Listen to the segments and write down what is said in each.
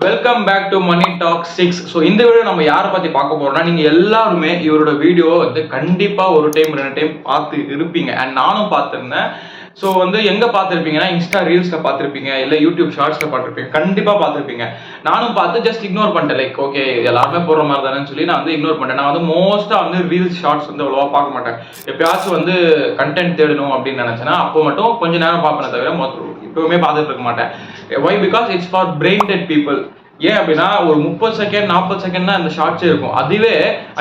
Welcome back to money talk 6. So இந்த வீடியோ நம்ம யாரை பற்றி பார்க்க போறோம்னா, நீங்கள் எல்லாருமே இவரோட வீடியோ வந்து கண்டிப்பாக ஒரு டைம் 2 டைம் பார்த்து இருப்பீங்க. அண்ட் நானும் பார்த்துருந்தேன். ஸோ வந்து எங்கே பார்த்துருப்பீங்கன்னா, இன்ஸ்டா ரீல்ஸில் பார்த்துருப்பீங்க, இல்லை யூடியூப் ஷார்ட்ஸில் பார்த்துருப்பீங்க, கண்டிப்பாக பார்த்துருப்பீங்க. நானும் பார்த்து ஜஸ்ட் இக்னோர் பண்ணிட்டேன். லைக் ஓகே எல்லாருமே போடுற மாதிரி தானேன்னு சொல்லி நான் வந்து இக்னோர் பண்ணிட்டேன். நான் வந்து மோஸ்ட்டாக வந்து ரீல்ஸ் ஷார்ட்ஸ் வந்து அவ்வளோவா பார்க்க மாட்டேன். எப்பயாச்சும் வந்து கண்டென்ட் தேடணும் அப்படின்னு நினச்சேன்னா அப்போ மட்டும் கொஞ்ச நேரம் பார்ப்பேன், தவிர எப்பவுமே பார்த்துட்டு இருக்க மாட்டேன். Why? Because it's for brain dead people. ஏன் அப்படின்னா, ஒரு 30 செகண்ட் 40 செகண்ட் தான் அந்த ஷார்ட்ஸே இருக்கும். அதுவே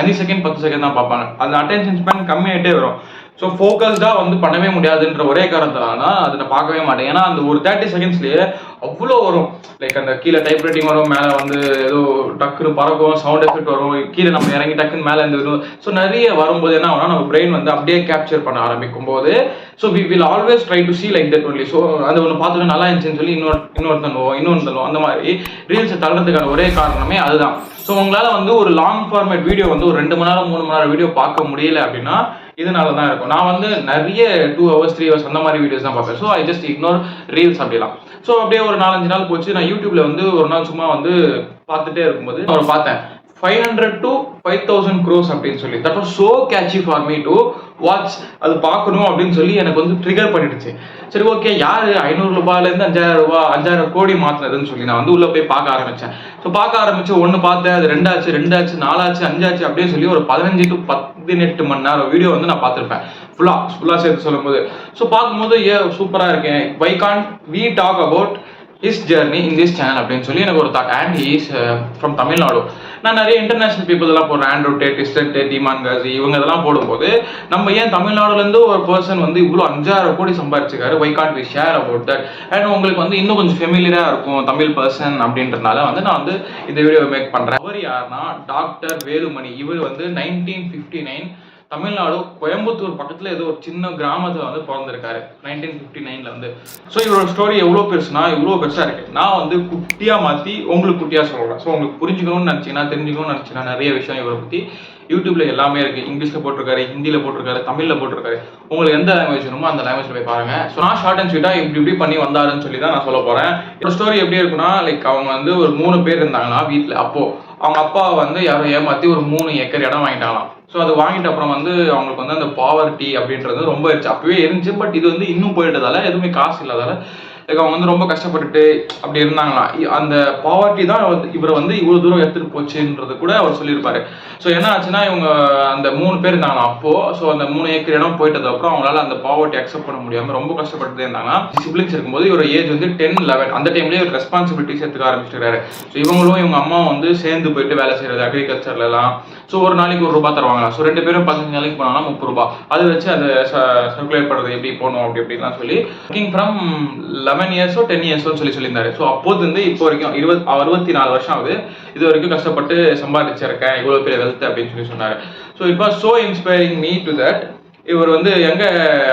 5 செகண்ட் 10 செகண்ட் தான் பார்ப்பாங்க. அந்த அட்டென்ஷன் ஸ்பேன் கம்மியாகிட்டே வரும். ஸோ ஃபோக்கஸ்டாக வந்து பண்ணவே முடியாதுன்ற ஒரே காரணத்தினால அதை நான் பார்க்கவே மாட்டேன். ஏன்னா அந்த ஒரு 30 செகண்ட்ஸ்லேயே அவ்வளோ வரும். லைக் அந்த கீழே டைப் ரைட்டிங் வரும், மேலே வந்து ஏதோ டக்குன்னு பறக்கும், சவுண்ட் எஃபெக்ட் வரும், கீழே நம்ம இறங்கி டக்குன்னு மேலே இருந்து வரும். ஸோ நிறைய வரும்போது என்ன ஆகும்னா, நம்ம பிரெயின் வந்து அப்படியே கேப்சர் பண்ண ஆரம்பிக்கும் போது so we will always try to see like that only. ஸோ அது ஒன்று பார்த்துட்டு நல்லா இருந்துச்சுன்னு சொல்லி இன்னொருத்தனும் அந்த மாதிரி ரீல்ஸை தள்ளுறதுக்கான ஒரே காரணமே அதுதான். ஸோ உங்களால் வந்து ஒரு லாங் ஃபார்மேட் வீடியோ வந்து ஒரு 2 மணி நேரம் 3 மணி நேரம் வீடியோ பார்க்க முடியல அப்படின்னா இதனால தான் இருக்கும். நான் வந்து நிறைய 2 hours 3 hours அந்த மாதிரி வீடியோஸ் தான் பார்ப்பேன். So I just ignore reels அப்படிலாம். ஸோ அப்படியே ஒரு 4-5 நாள் போச்சு. நான் யூடியூப்ல வந்து ஒரு நாள் சும்மா வந்து பார்த்துட்டே இருக்கும்போது நான் பார்த்தேன் 500 to 5,000 crores அப்படின்னு சொல்லி. That was so catchy for me to watch. அது பார்க்கணும் அப்படின்னு சொல்லி எனக்கு வந்து ட்ரிகர் பண்ணிடுச்சு. சரி ஓகே, யாரு 500 ரூபாயிலேருந்து 5,000 ரூபாய் 5,000 கோடி மாத்தினதுன்னு சொல்லி நான் வந்து உள்ள போய் பார்க்க ஆரம்பிச்சேன். ஸோ பார்க்க ஆரம்பிச்சு 1 பார்த்தேன், அது 2 ஆச்சு, 2 ஆச்சு, 4 ஆச்சு, 5 ஆச்சு, அப்படியே சொல்லி ஒரு 15 to 18 மணி நேரம் வீடியோ வந்து நான் பார்த்துருப்பேன் ஃபுல்லாக சேர்த்து சொல்லும்போது. ஸோ பார்க்கும்போது சூப்பராக இருக்கேன். Why can't we talk about his journey in this channel அப்படின்னு சொல்லி எனக்கு ஒரு தாட். And he is from Tamil Nadu. நான் நிறைய இன்டர்நேஷனல் பீப்புள் எல்லாம் போடுறேன், ஆண்ட்ரூ டேட், இஸ்டர் டேட், இமான் காசி, இவங்க இதெல்லாம் போடும்போது நம்ம ஏன் தமிழ்நாடுலேருந்து ஒரு பர்சன் வந்து இவ்வளோ 5,000 கோடி சம்பாதிச்சிருக்காரு, why can't we share about that? And உங்களுக்கு வந்து இன்னும் கொஞ்சம் ஃபெமிலியராக இருக்கும் தமிழ் பர்சன் அப்படின்றதுனால வந்து நான் வந்து இந்த வீடியோ மேக் பண்ணுறேன். அவர் யாருன்னா டாக்டர் வேலுமணி. இவர் வந்து 1959 தமிழ்நாடு கோயம்புத்தூர் பக்கத்தில் ஏதோ ஒரு சின்ன கிராமத்தில் வந்து பிறந்திருக்காரு 1959 வந்து. ஸோ இவரோட ஸ்டோரி எவ்வளோ பெருசுனா இவ்வளோ பெருசாக இருக்கு. நான் வந்து குட்டியாக மாற்றி உங்களுக்கு குட்டியாக சொல்கிறேன். ஸோ உங்களுக்கு புரிஞ்சுக்கணும்னு நினச்சிங்கன்னா, தெரிஞ்சுக்கணும்னு நினச்சிங்கன்னா நிறைய விஷயம் இவரை பற்றி யூடியூப்ல எல்லாமே இருக்கு. இங்கிலீஷ்ல போட்டிருக்காரு, ஹிந்தியில போட்டிருக்காரு, தமிழ்ல போட்டிருக்காரு. உங்களுக்கு எந்த லாங்குவேஜ் வேணுமோ அந்த லாங்குவேஜ்ல போய் பாருங்க. ஸோ நான் ஷார்ட் அண்ட் ஸ்வீட்டா இப்படி பண்ணி வந்தாருன்னு சொல்லி தான் நான் சொல்ல போறேன். இந்த ஸ்டோரி எப்படி இருக்குன்னா, லைக் அவங்க வந்து ஒரு 3 பேர் இருந்தாங்கன்னா வீட்டில். அப்போ அவங்க அப்பா வந்து யாரும் ஏமாத்தி ஒரு 3 ஏக்கர் இடம் வாங்கிட்டாங்களாம். ஸோ அது வாங்கிட்ட அப்புறம் வந்து அவங்களுக்கு வந்து அந்த பாவர்ட்டி அப்படின்றது ரொம்ப இருந்துச்சு. அப்பவே இருந்துச்சு. பட் இது வந்து இன்னும் போயிட்டதால, எதுவுமே காசு இல்லாதால லைக் அவங்க வந்து ரொம்ப கஷ்டப்பட்டுட்டு அப்படி இருந்தாங்களாம். அந்த பாவர்ட்டி தான் இவரை வந்து இவ்வளோ தூரம் எடுத்துட்டு போச்சுன்றது கூட அவர் சொல்லியிருப்பாரு. ஸோ என்ன ஆச்சுன்னா, இவங்க அந்த 3 பேர் இருந்தாங்களாம் அப்போ. ஸோ அந்த 3 ஏக்கர் இடம் போயிட்டது அப்புறம் அவங்களால அந்த பாவர்ட்டி அக்செப்ட் பண்ண முடியாமல் ரொம்ப கஷ்டப்பட்டு இருந்தாங்கன்னா, சிப்ளிங்ஸ் இருக்கும்போது இவரோட ஏஜ் வந்து 10-11. அந்த டைம்லேயே ஒரு ரெஸ்பான்சிபிலிட்டிஸ் எடுத்துக்க ஆரம்பிச்சிருக்காரு. ஸோ இவங்களும் இவங்க அம்மாவும் வந்து சேர்ந்து போயிட்டு வேலை செய்யறது அக்ரிகல்ச்சர்லாம். ஸோ ஒரு நாளைக்கு 1 ரூபா தருவாங்களா. ஸோ 2 பேரும் 15 நாளைக்கு போனாங்கன்னா 30 ரூபா. அதை வச்சு அதை சர்க்குலேட் பண்ணுறது எப்படி போகணும் அப்படின்லாம் சொல்லி ஒர்க்கிங் ஃப்ரம் 11 இயர்ஸோ 10 இயர்ஸோ சொல்லியிருந்தாரு. ஸோ அப்போது வந்து இப்போ வரைக்கும் 64 வருஷம் ஆகுது. இது வரைக்கும் கஷ்டப்பட்டு சம்பாதிச்சிருக்கேன் இவ்வளோ பெரிய வெல்த் அப்படின்னு சொல்லி சொன்னார். So it was so inspiring me to that. இவர் வந்து எங்கே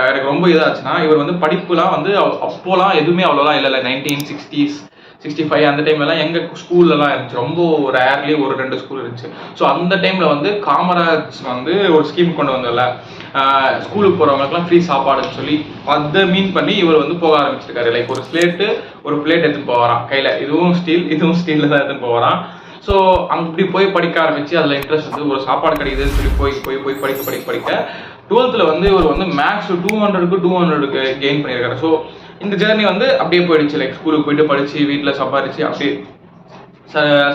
எனக்கு ரொம்ப இதாச்சுன்னா, இவர் வந்து படிப்புலாம் வந்து அப்போலாம் எதுவுமே அவ்வளோலாம் இல்லை. 1960s 65 அந்த டைம்லலாம் எங்கள் ஸ்கூல்லலாம் இருந்துச்சு. ரொம்ப ரேர்லி 1-2 ஸ்கூல் இருந்துச்சு. ஸோ அந்த டைமில் வந்து காமராஜ் வந்து ஒரு ஸ்கீம் கொண்டு வந்ததில்ல, ஸ்கூலுக்கு போகிறவங்களுக்குலாம் ஃப்ரீ சாப்பாடுன்னு சொல்லி அதை மீன் பண்ணி இவர் வந்து போக ஆரம்பிச்சிருக்காரு. லைக் ஒரு பிளேட் எடுத்துன்னு போவாராம் கையில். இதுவும் ஸ்டீலில் தான் எடுத்துன்னு போவாராம். ஸோ அப்படி போய் படிக்க ஆரம்பிச்சு அதில் இன்ட்ரெஸ்ட் வந்து ஒரு சாப்பாடு கிடைக்குதுன்னு சொல்லி போய் படிக்க 12th வந்து இவர் வந்து மேக்ஸ் 200க்கு 200க்கு கெயின் பண்ணியிருக்காரு. ஸோ இந்த ஜேர்னி வந்து அப்படியே போயிடுச்சு. லைக் ஸ்கூலுக்கு போயிட்டு படிச்சு வீட்டில் சம்பாதிச்சு அப்படியே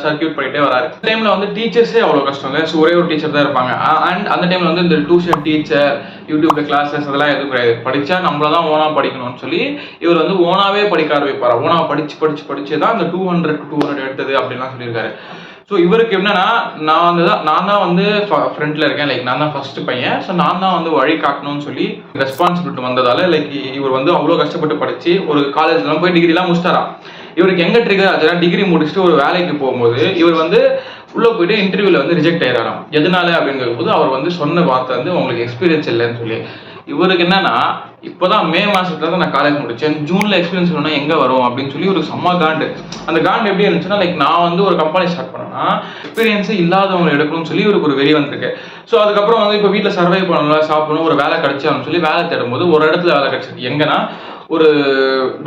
சர்க்கியூட் பண்ணிட்டே வராரு. அந்த டைம்ல வந்து டீச்சர்ஸே அவ்வளோ கஷ்டம் இல்லை. ஸோ ஒரே ஒரு டீச்சர் தான் இருப்பாங்க. அண்ட் அந்த டைம்ல வந்து இந்த டியூஷன் டீச்சர், யூடியூப்ல கிளாஸஸ் அதெல்லாம் எதுவும் கிடையாது. படிச்சா நம்மள தான் ஓனா படிக்கணும்னு சொல்லி இவர் வந்து ஓனாவே படிக்க ஆரம்பிப்பாரு. ஓனா படிச்சு தான் அந்த 200 எடுத்தது அப்படின்லாம் சொல்லியிருக்காரு. ஸோ இவருக்கு என்னன்னா, நான் தான் வந்து ஃப்ரண்ட்ல இருக்கேன். லைக் நான் தான் ஃபர்ஸ்ட் பையன். ஸோ நான் தான் வந்து வழி காட்டணும்னு சொல்லி ரெஸ்பான்சிபிலிட்டி வந்ததால லைக் இவர் வந்து அவ்வளோ கஷ்டப்பட்டு படிச்சு ஒரு காலேஜ்லாம் போய் டிகிரிலாம் முடிச்சிட்டாராம். இவருக்கு எங்க ட்ரிகர் அதெல்லாம் டிகிரி முடிச்சுட்டு ஒரு வேலைக்கு போகும்போது இவர் வந்து உள்ள போயிட்டு இன்டர்வியூல வந்து ரிஜெக்ட் ஆயிடறாராம். எதனால அப்படிங்கிற போது அவர் வந்து சொன்ன வார்த்தை வந்து உங்களுக்கு எக்ஸ்பீரியன்ஸ் இல்லைன்னு சொல்லி. இவருக்கு என்னன்னா, இப்போதான் மே மாசத்துல தான் நான் காலேஜ் முடிச்சேன், ஜூன்ல எக்ஸ்பீரியன்ஸ் வேணும்னா எங்க வரும் அப்படின்னு சொல்லி ஒரு செம்ம காண்டு. அந்த காண்டு எப்படி இருந்துச்சுன்னா, லைக் நான் வந்து ஒரு கம்பெனி ஸ்டார்ட் பண்ணேன்னா எக்ஸ்பீரியன்ஸே இல்லாதவங்களை எடுக்கணும்னு சொல்லி இவருக்கு ஒரு வெறி வந்திருக்கு. ஸோ அதுக்கப்புறம் வந்து இப்போ வீட்டில் சர்வை பண்ணணும், சாப்பிடணும், ஒரு வேலை கிடைச்சான்னு சொல்லி வேலை தேடும் போது ஒரு இடத்துல வேலை கிடைச்சது. எங்கன்னா ஒரு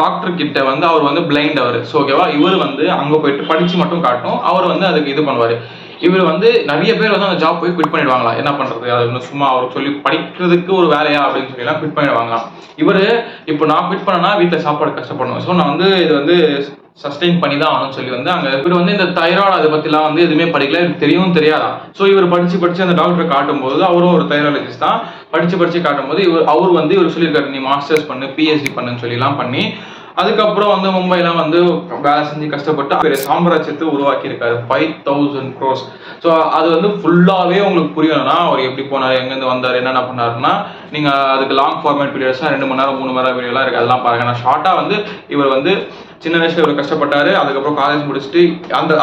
டாக்டர் கிட்ட வந்து அவர் வந்து பிளைண்ட் அவர். ஸோ ஓகேவா, இவர் வந்து அங்க போயிட்டு படிச்சு மட்டும் காட்டும், அவர் வந்து அதுக்கு இது பண்ணுவாரு. இவர் வந்து நிறைய பேர் வந்து அந்த ஜாப் போய் குவிட் பண்ணிடுவாங்களா, என்ன பண்றது, அது சும்மா அவருக்கு சொல்லி படிக்கிறதுக்கு ஒரு வேலையா அப்படின்னு சொல்லி எல்லாம் குவிட் பண்ணிடுவாங்களாம். இவரு இப்போ நான் குவிட் பண்ணனா வீட்டில் சாப்பாடு கஷ்டப்படணும், ஸோ நான் வந்து இது வந்து சஸ்டெயின் பண்ணி தான் ஆகணும்னு சொல்லி வந்து அங்கே இவர் வந்து இந்த தைராய்டு அதை பற்றிலாம் வந்து எதுவுமே படிக்கல, இவருக்கு தெரியவும் தெரியாதான். ஸோ இவர் படிச்சு அந்த டாக்டரை காட்டும்போது, அவரும் ஒரு தைராலஜிஸ்ட் தான், படிச்சு காட்டும்போது அவர் வந்து இவர் சொல்லியிருக்காரு, நீ மாஸ்டர்ஸ் பண்ணு, பிஹெச்டி பண்ணுன்னு சொல்லிலாம் பண்ணி அதுக்கப்புறம் வந்து மும்பைலாம் வந்து வேலை செஞ்சு கஷ்டப்பட்டு பெரிய சாம்ராஜ்யத்தை உருவாக்கி இருக்காரு, 5000 crores. ஸோ அது வந்து ஃபுல்லாவே உங்களுக்கு புரியணும்னா அவர் எப்படி போனார், எங்கேருந்து வந்தார், என்னென்ன பண்ணாருன்னா நீங்க அதுக்கு லாங் ஃபார்மேட் வீடியோஸ்லாம் 2 மணி நேரம் 3 மணி நேரம் வீடியோலாம் இருக்கு, அதெல்லாம் பாருங்க. நான் ஷார்ட்டா வந்து இவர் வந்து சின்ன வயசுல இவர் கஷ்டப்பட்டாரு, அதுக்கப்புறம் காலேஜ் முடிச்சுட்டு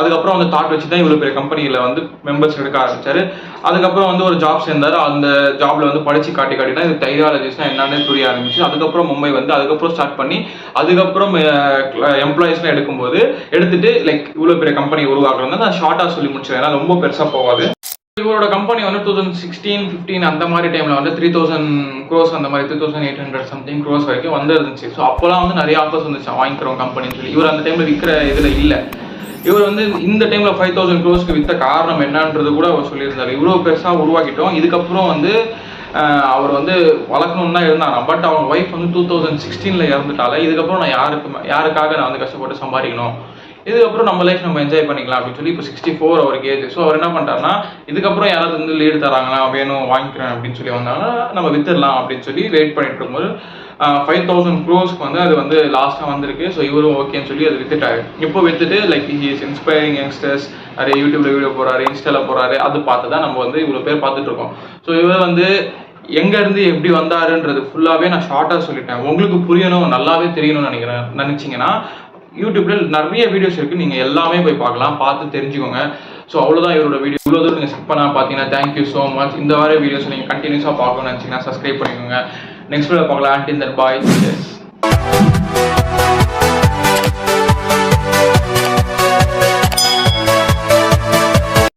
அதுக்கப்புறம் வந்து தாட் வச்சு தான் இவ்வளவு பெரிய கம்பெனியில வந்து மெம்பர்ஸ் எடுக்க ஆரம்பிச்சாரு. அதுக்கப்புறம் வந்து ஒரு ஜாப் சேர்ந்தாரு, அந்த ஜாப்ல வந்து படிச்சு காட்டி தான் இது தைராலஜிஸ்ட்னா என்னன்னு புரிய ஆரம்பிச்சு. அதுக்கப்புறம் மும்பை வந்து அதுக்கப்புறம் ஸ்டார்ட் பண்ணி அதுக்கப்புறம் எம்ப்ளாயிஸ்லாம் எடுத்துட்டு லைக் இவ்வளவு பெரிய கம்பெனி உருவாக்குறது நான் ஷார்ட்டா சொல்லி முடிச்சேன், ஏன்னா ரொம்ப பெருசா போகாது. இவரோட கம்பெனி வந்து 2016-15 அந்த மாதிரி டைம்ல வந்து 3000 crores அந்த மாதிரி 3800 சம்திங் crores வரைக்கும் வந்து இருந்துச்சு. ஸோ அப்போலாம் வந்து நிறைய ஆஃபர்ஸ் வந்துச்சு வாங்கிக்கிறோம் கம்பெனின்னு சொல்லி. இவர் அந்த டைம்ல விற்கிற இதுல இல்லை. இவர் வந்து இந்த டைம்ல 5000 crores வித்த காரணம் என்னன்றது கூட அவர் சொல்லியிருந்தாரு. இவ்வளவு பெருசா உருவாக்கிட்டோம், இதுக்கப்புறம் வந்து அவர் வந்து வளர்க்கணும்னு தான் இருந்தாங்க. பட் அவங்க ஒய்ஃப் வந்து 2016 இறந்துட்டால, இதுக்கப்புறம் நான் யாருக்காக நான் வந்து கஷ்டப்பட்டு சம்பாதிக்கணும், இதுக்கப்புறம் நம்ம லைஃப் நம்ம என்ஜாய் பண்ணிக்கலாம் அப்படின்னு சொல்லி இப்போ 64 அவருக்கு ஏஜ். ஸோ அவர் என்ன பண்ணிட்டாருன்னா, இதுக்கப்புறம் யாராவது வந்து லீடு தராங்களா, வேணும் வாங்கிக்கிறேன் அப்படின்னு சொல்லி வந்தாங்கன்னா நம்ம வித்துடலாம் அப்படின்னு சொல்லி வெயிட் பண்ணிட்டு இருக்கும்போது 5000 crores வந்து அது வந்து லாஸ்ட்டாக வந்திருக்கு. ஸோ இவரும் ஓகேன்னு சொல்லி அது வித்துட்டாரு. இப்போ வித்துட்டு like he is inspiring youngsters, நிறைய யூடியூப்ல வீடியோ போறாரு, இன்ஸ்டால போறாரு, அது பார்த்து தான் நம்ம வந்து இவ்வளோ பேர் பார்த்துட்டு இருக்கோம். ஸோ இவர் வந்து எங்க இருந்து எப்படி வந்தாருன்றது ஃபுல்லாவே நான் ஷார்ட்டா சொல்லிட்டேன். உங்களுக்கு புரியணும், நல்லாவே தெரியணும்னு நினைச்சீங்கன்னா யூடியூப்ல நிறைய வீடியோஸ் இருக்கு, நீங்க எல்லாமே போய் பார்க்கலாம், பார்த்து தெரிஞ்சுக்கோங்க. ஸோ அவ்வளோதான் இவரோட வீடியோ. இவ்வளோ தூரம் நீங்கள் ஸ்கிப் பண்ணா பார்த்தீங்கன்னா தேங்க்யூ ஸோ மச். இந்த மாதிரி வீடியோஸ் நீங்கள் கண்டினியூஸாக பார்க்கணும்னு நினச்சிங்கன்னா சப்ஸ்கிரைப் பண்ணிக்கோங்க. நெக்ஸ்ட் வீடியோ பார்க்கலாம். until then bye.